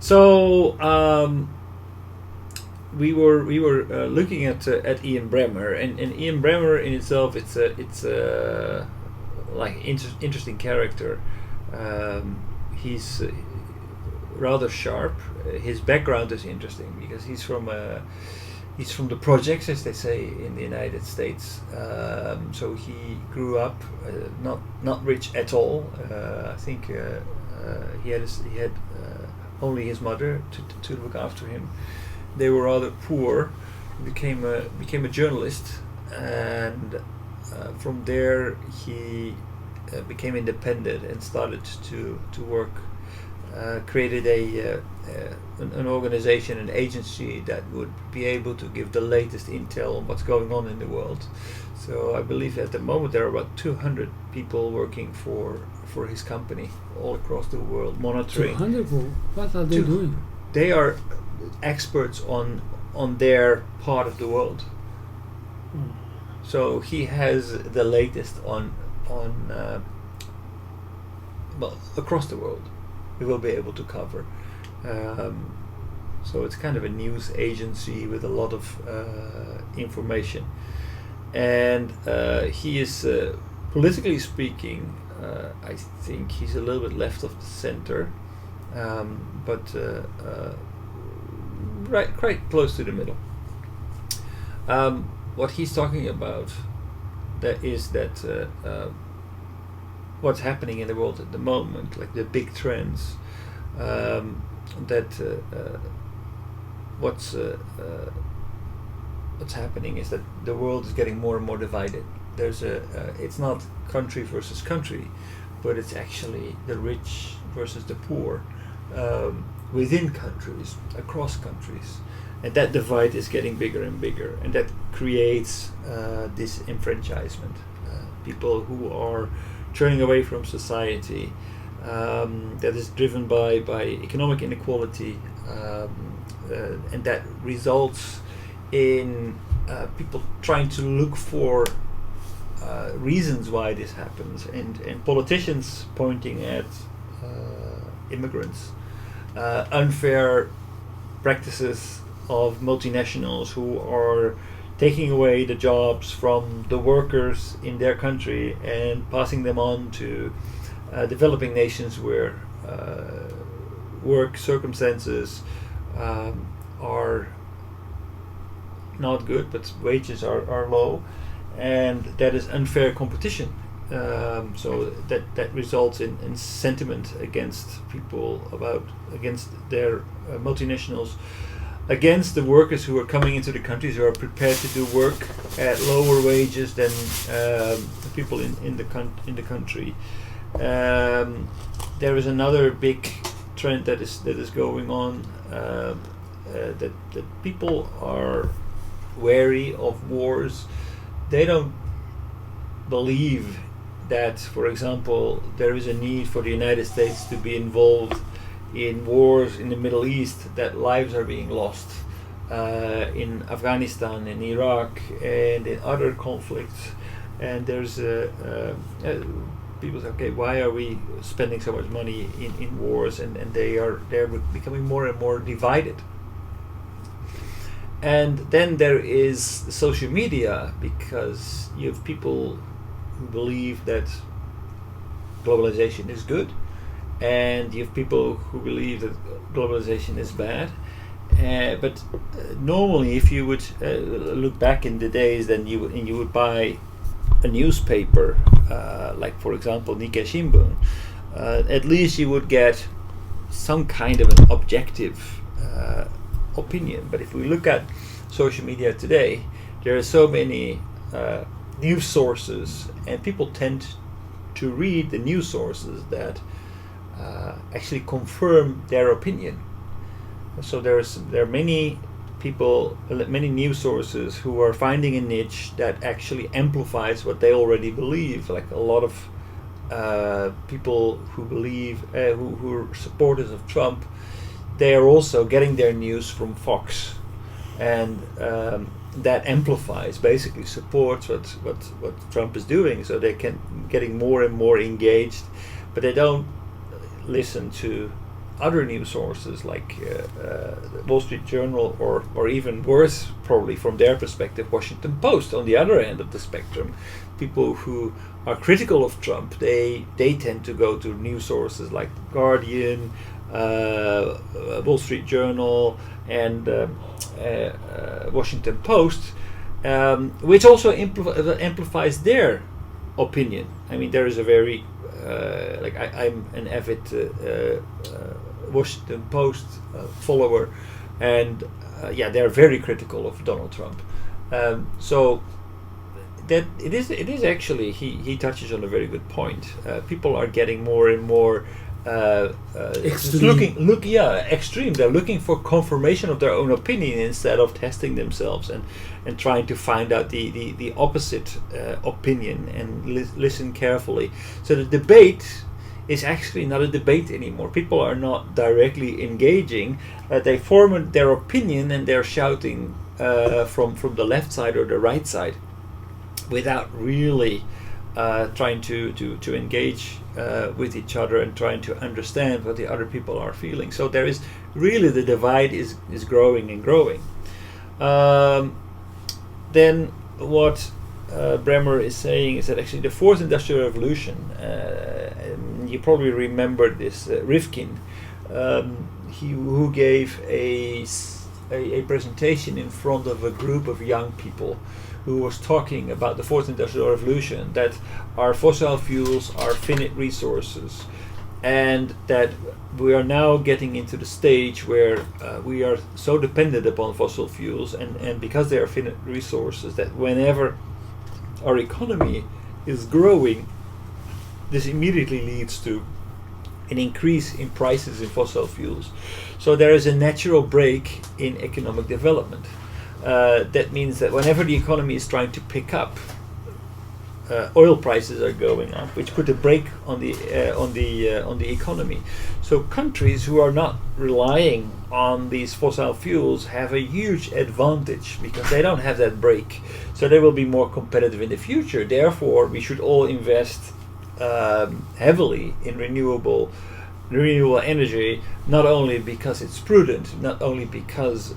So we were looking at Ian Bremmer, and Ian Bremmer in itself, it's a like interesting character. He's rather sharp. His background is interesting because he's from the projects, as they say in the United States. So he grew up not rich at all. I think he had only his mother to look after him. They were rather poor. He became a journalist, and from there he became independent and started to work. Created an organization, an agency that would be able to give the latest intel on what's going on in the world. So I believe at the moment there are about 200 people working for his company all across the world, monitoring. 200 people? What are they doing? They are experts on their part of the world. So he has the latest on well, across the world. We will be able to cover. So it's kind of a news agency with a lot of information, and he is politically speaking. I think he's a little bit left of the center, but quite close to the middle. What he's talking about that what's happening in the world at the moment, like the big trends, what's happening is that the world is getting more and more divided. It's not country versus country, but it's actually the rich versus the poor, within countries, across countries, and that divide is getting bigger and bigger, and that creates disenfranchisement. People who are turning away from society, that is driven by economic inequality, and that results in people trying to look for reasons why this happens, and politicians pointing at immigrants, unfair practices of multinationals who are taking away the jobs from the workers in their country and passing them on to developing nations where work circumstances are not good, but wages are low, and that is unfair competition. So that results in sentiment against people, against their multinationals, against the workers who are coming into the countries, who are prepared to do work at lower wages than the people in the country. There is another big trend that is going on, that people are wary of wars. They don't believe that, for example, there is a need for the United States to be involved in wars in the Middle East, that lives are being lost in Afghanistan, in Iraq, and in other conflicts. And there's people say, okay, why are we spending so much money in wars? And they're becoming more and more divided. And then there is social media, because you have people who believe that globalization is good, and you have people who believe that globalization is bad. But normally, if you would look back in the days, then you would buy a newspaper, like for example Nikkei Shimbun. At least you would get some kind of an objective opinion. But if we look at social media today, there are so many news sources, and people tend to read the news sources that actually confirm their opinion. So there are many people, many news sources who are finding a niche that actually amplifies what they already believe. Like a lot of people who believe, who are supporters of Trump, they are also getting their news from Fox, and that amplifies, basically supports what Trump is doing. So they can getting more and more engaged, but they don't listen to other news sources like the Wall Street Journal, or even worse, probably from their perspective, Washington Post. On the other end of the spectrum, people who are critical of Trump, they tend to go to news sources like Guardian, Wall Street Journal, and Washington Post, which also amplifies their opinion. I mean, there is a very I'm an avid Washington Post follower, and they're very critical of Donald Trump. So that it is actually, he touches on a very good point. People are getting more and more Extreme. extreme. They're looking for confirmation of their own opinion instead of testing themselves and trying to find out the opposite opinion and listen carefully. So the debate is actually not a debate anymore. People are not directly engaging. They form their opinion and they're shouting from the left side or the right side, without really trying to engage with each other and trying to understand what the other people are feeling. So there is really, the divide is growing and growing. Then what Bremmer is saying is that actually the fourth industrial revolution, and you probably remember this, Rifkin, who gave a presentation in front of a group of young people, who was talking about the fourth industrial revolution, that our fossil fuels are finite resources, and that we are now getting into the stage where we are so dependent upon fossil fuels, and because they are finite resources, that whenever our economy is growing, this immediately leads to an increase in prices in fossil fuels. So there is a natural break in economic development. That means that whenever the economy is trying to pick up, oil prices are going up, which put a brake on the economy. So countries who are not relying on these fossil fuels have a huge advantage because they don't have that brake. So they will be more competitive in the future. Therefore, we should all invest heavily in renewable energy, not only because it's prudent, not only because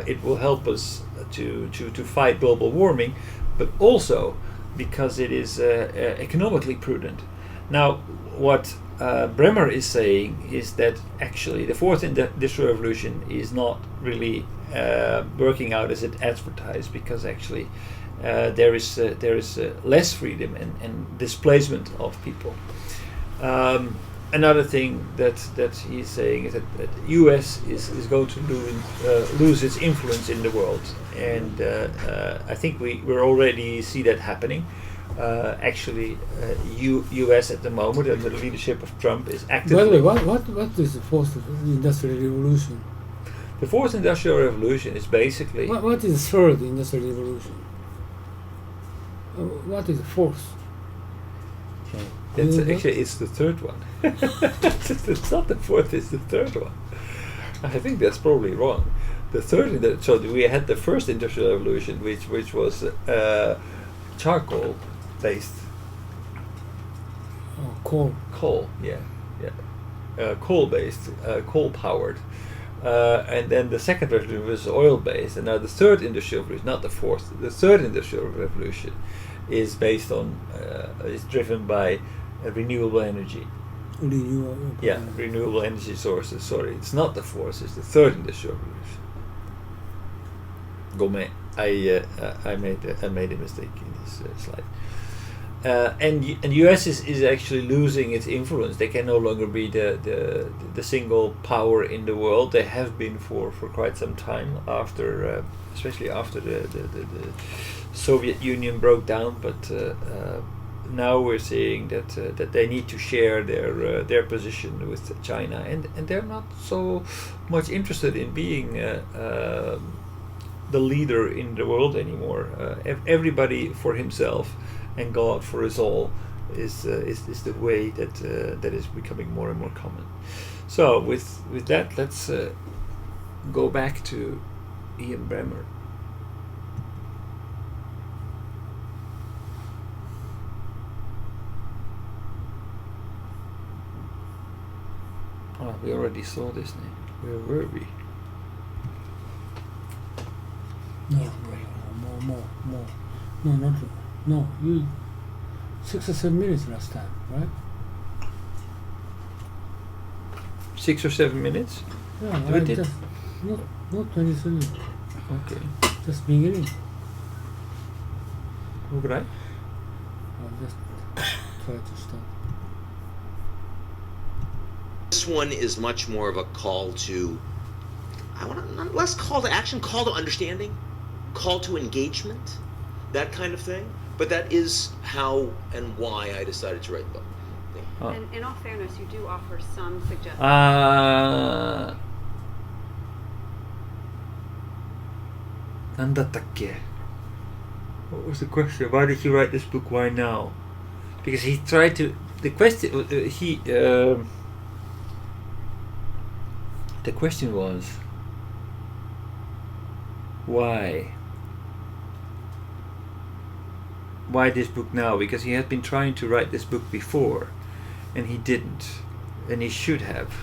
it will help us to fight global warming, but also because it is economically prudent. Now, what Bremmer is saying is that actually the fourth industrial revolution is not really working out as it advertised, because actually there is less freedom and displacement of people. Another thing that he's saying is that U.S. is going to lose its influence in the world, and I think we already see that happening. Actually, U.S. at the moment, under the leadership of Trump, is actively. By the way, what is the fourth industrial revolution? The fourth industrial revolution is basically. What is the third industrial revolution? What is the fourth? It's actually, it's the third one. It's not the fourth, it's the third one. I think that's probably wrong. The third, so we had the first industrial revolution, which was charcoal based. Coal. Coal, yeah. Coal based, coal powered. And then the second revolution was oil based, and now the third industrial revolution, not the fourth, the third industrial revolution is based on, is driven by renewable energy. Renewable energy sources. Sorry, it's not the fourth; it's the third industrial revolution. I made a mistake in this slide. And U.S. is actually losing its influence. They can no longer be the single power in the world. They have been for quite some time, after especially after the Soviet Union broke down. But now we're seeing that they need to share their position with China, and they're not so much interested in being the leader in the world anymore. Everybody for himself and God for us all is the way that is becoming more and more common. So with that, let's go back to Ian Bremmer. we already saw this. Where were we? No, more. No, not no. You 6 or 7 minutes last time, right? 6 or 7 minutes? Yeah, We did. just not 23. Okay. Just beginning. Right. I'll just try to start. This one is much more of a call to, less call to action, call to understanding, call to engagement, that kind of thing. But that is how and why I decided to write the book. And in all fairness, you do offer some suggestions. なんだったっけ? What was the question? Why did he write this book? Why now? Because he tried to. The question. The question was. Why? Why this book now? Because he had been trying to write this book before, and he didn't, and he should have.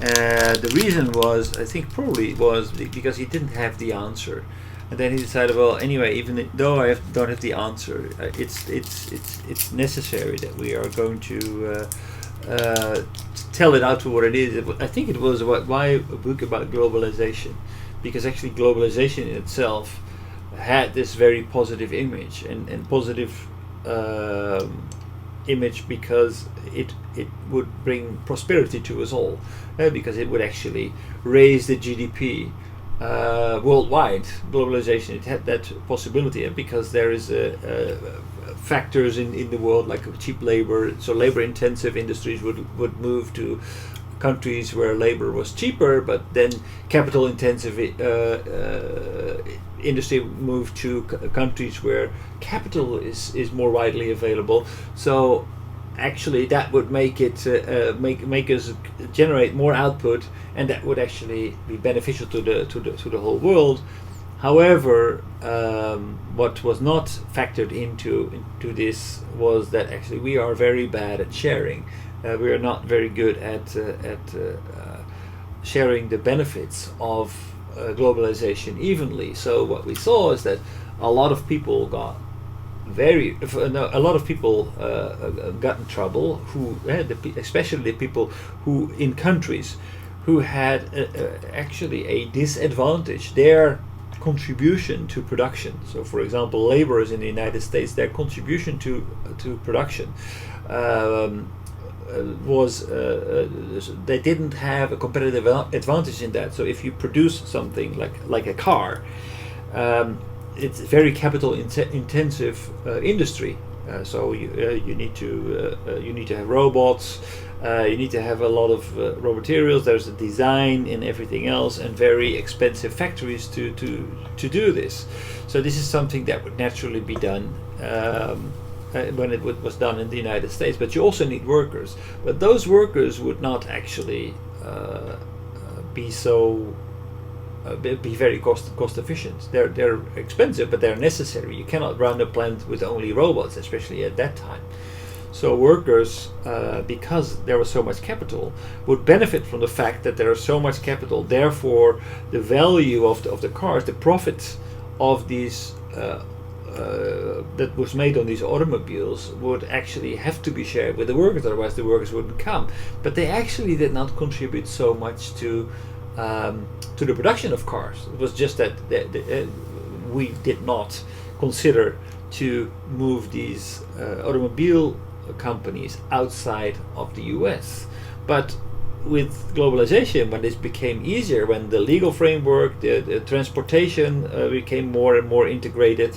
The reason was, I think, probably was because he didn't have the answer. And then he decided, well, anyway, even though I don't have the answer, it's necessary that we are going to tell it out to what it is. I think it was about why a book about globalization, because actually globalization in itself had this very positive image and positive image because it would bring prosperity to us all, because it would actually raise the GDP. Worldwide globalization, it had that possibility, because there is factors in the world like cheap labor, so labor intensive industries would move to countries where labor was cheaper, but then capital intensive industry moved to countries where capital is more widely available. So actually that would make it make us generate more output, and that would actually be beneficial to the whole world. However, what was not factored into this was that actually we are very bad at sharing. We are not very good at sharing the benefits of globalization evenly. So what we saw is that a lot of people got got in trouble, who especially the people who in countries who had actually a disadvantage, their contribution to production. So for example, laborers in the United States, their contribution to production was they didn't have a competitive advantage in that. So if you produce something like a car, it's a very capital intensive industry. So you need to have robots. You need to have a lot of raw materials. There's a design and everything else, and very expensive factories to do this. So this is something that would naturally be done when it was done in the United States. But you also need workers. But those workers would not actually be very cost efficient. They're expensive, but they're necessary. You cannot run a plant with only robots, especially at that time. So workers, because there was so much capital, would benefit from the fact that there is so much capital. Therefore, the value of the cars, the profits of these that was made on these automobiles would actually have to be shared with the workers. Otherwise, the workers wouldn't come. But they actually did not contribute so much to the production of cars. It was just that we did not consider to move these automobile companies outside of the US. But with globalization, when this became easier, when the legal framework, the transportation became more and more integrated,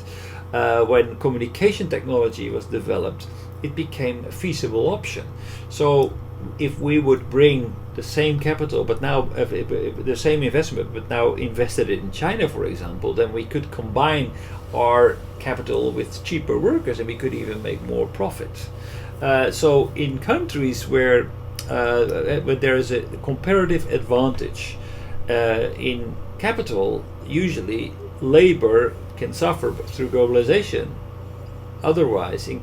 when communication technology was developed, it became a feasible option. So if we would bring the same capital, but now the same investment, but now invested it in China, for example, then we could combine our capital with cheaper workers, and we could even make more profit. So in countries where there is a comparative advantage in capital, usually labor can suffer through globalization. Otherwise, in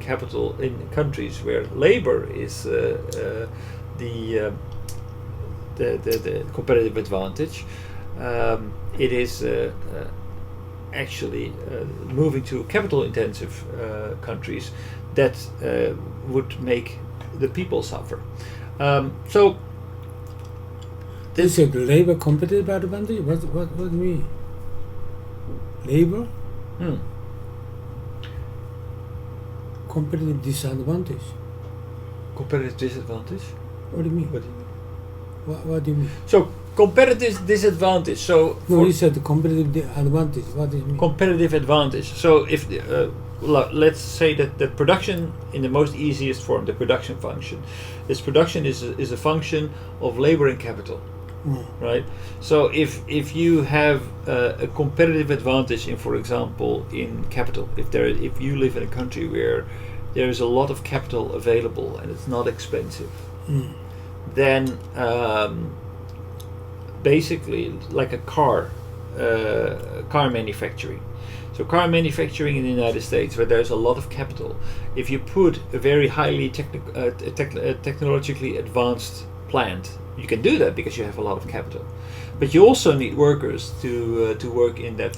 countries where labor is the the competitive advantage. It is actually moving to capital-intensive countries that would make the people suffer. So This is the labor competitive advantage? What do you mean? Labor? Competitive disadvantage? competitive disadvantage. What do you mean? What do you mean? What do you mean? So competitive disadvantage. So No, you said competitive advantage. What do you mean? competitive advantage. So if let's say that the production, in the most easiest form, the production function, this production is a function of labor and capital, right? So if you have a competitive advantage in, for example, in capital, if you live in a country where there is a lot of capital available and it's not expensive, then basically like a car manufacturing. So car manufacturing in the United States, where there's a lot of capital, if you put a very highly technologically advanced plant, you can do that because you have a lot of capital. But you also need workers to work in that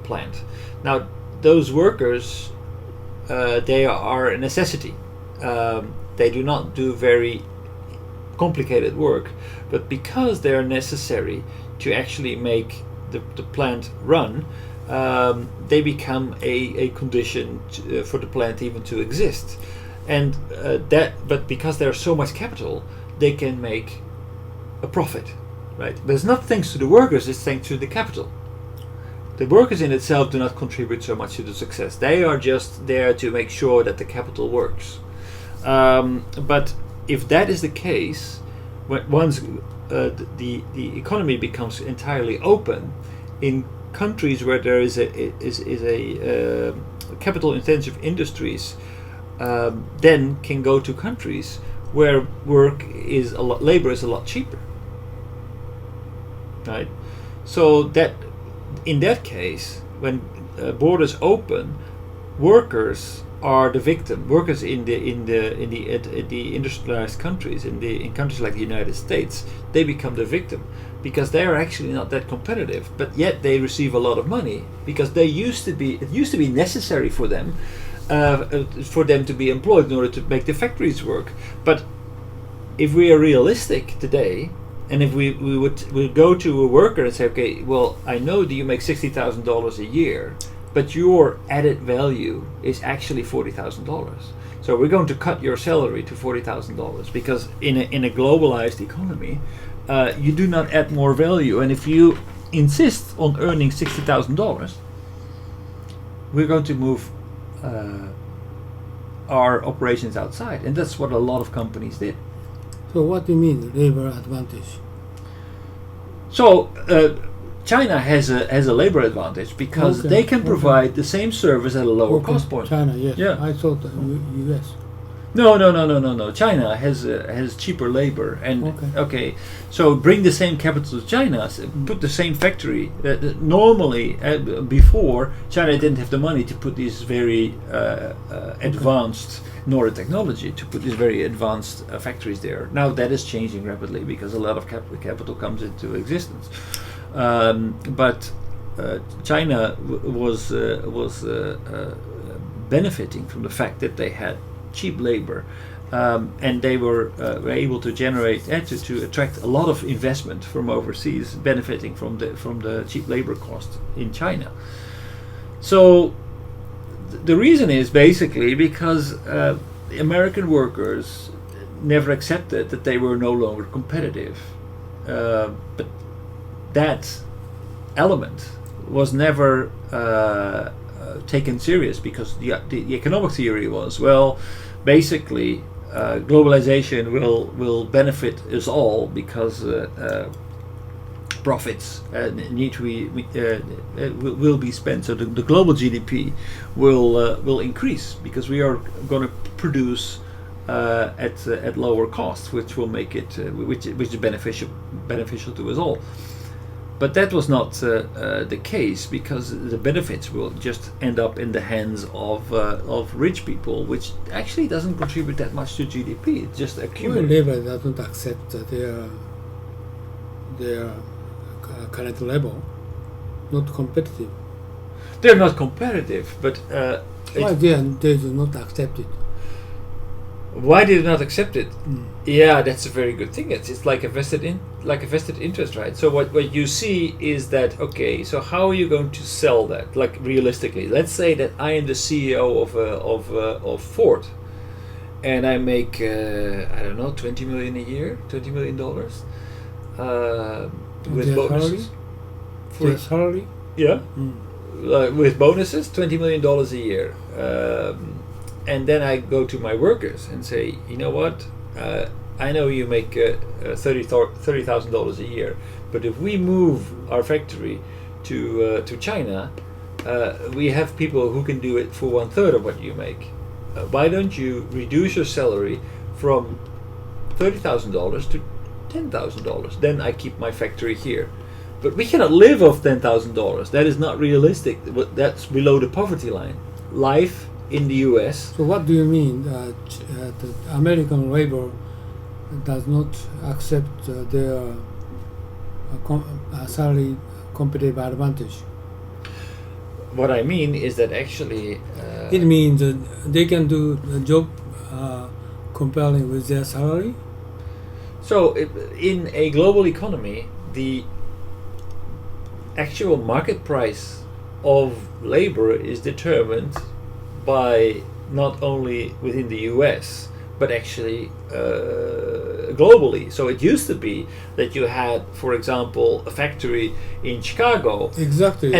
plant. Now, those workers, they are a necessity. They do not do very complicated work, but because they are necessary to actually make the plant run, they become a condition for the plant even to exist. And but because there's so much capital, they can make a profit, right? But it's not thanks to the workers, it's thanks to the capital. The workers in itself do not contribute so much to the success. They are just there to make sure that the capital works. But if that is the case, once the economy becomes entirely open in countries where there is a capital-intensive industries, then can go to countries where labor is a lot cheaper, right? So that in that case, when borders open, workers are the victim. Workers in the industrialized countries, in countries like the United States, they become the victim because they are actually not that competitive, but yet they receive a lot of money because it used to be necessary for them to be employed in order to make the factories work. But if we are realistic today, and if we would go to a worker and say, okay, well, I know that you make $60,000 a year, but your added value is actually $40,000. So we're going to cut your salary to $40,000 because in a globalized economy, you do not add more value. And if you insist on earning $60,000, we're going to move our operations outside, and that's what a lot of companies did. So what do you mean labor advantage? So China has a labor advantage because they can provide the same service at a lower cost point. China, yes. Yeah. I thought U.S. No. China has cheaper labor, and so bring the same capital to China, put the same factory. Normally, before, China didn't have the money to put these very advanced, nor the technology to put these very advanced factories there. Now that is changing rapidly because a lot of capital comes into existence. But China was benefiting from the fact that they had cheap labor, and they were able to generate to attract a lot of investment from overseas, benefiting from the cheap labor cost in China. So the reason is basically because American workers never accepted that they were no longer competitive, but that element was never taken serious because the economic theory was, well, basically globalization will benefit us all because profits will be spent, so the global GDP will increase because we are going to produce at lower costs, which will make it which is beneficial to us all. But that was not the case because the benefits will just end up in the hands of rich people, which actually doesn't contribute that much to GDP. It just accumulates. Labor doesn't accept their their current level, not competitive. They're not competitive, but Why they do not accept it? why did they not accept it? Yeah, that's a very good thing. It's like a vested interest, right? So what you see is that, okay, so how are you going to sell that? Like realistically, let's say that I am the CEO of Ford, and I make I don't know, $20 million a year, $20 million with Their bonuses. Their salary? Yeah, with bonuses, $20 million a year. And then I go to my workers and say, you know what? I know you make $30,000 a year, but if we move our factory to China, we have people who can do it for 1/3 of what you make. Why don't you reduce your salary from $30,000 to $10,000? Then I keep my factory here. But we cannot live off $10,000. That is not realistic. That's below the poverty line. Life in the U.S. So what do you mean that the American labor does not accept their salary competitive advantage? What I mean is that actually It means they can do a job comparing with their salary. so in a global economy, the actual market price of labor is determined by not only within the US but actually globally. So it used to be that you had, for example, a factory in Chicago. Exactly.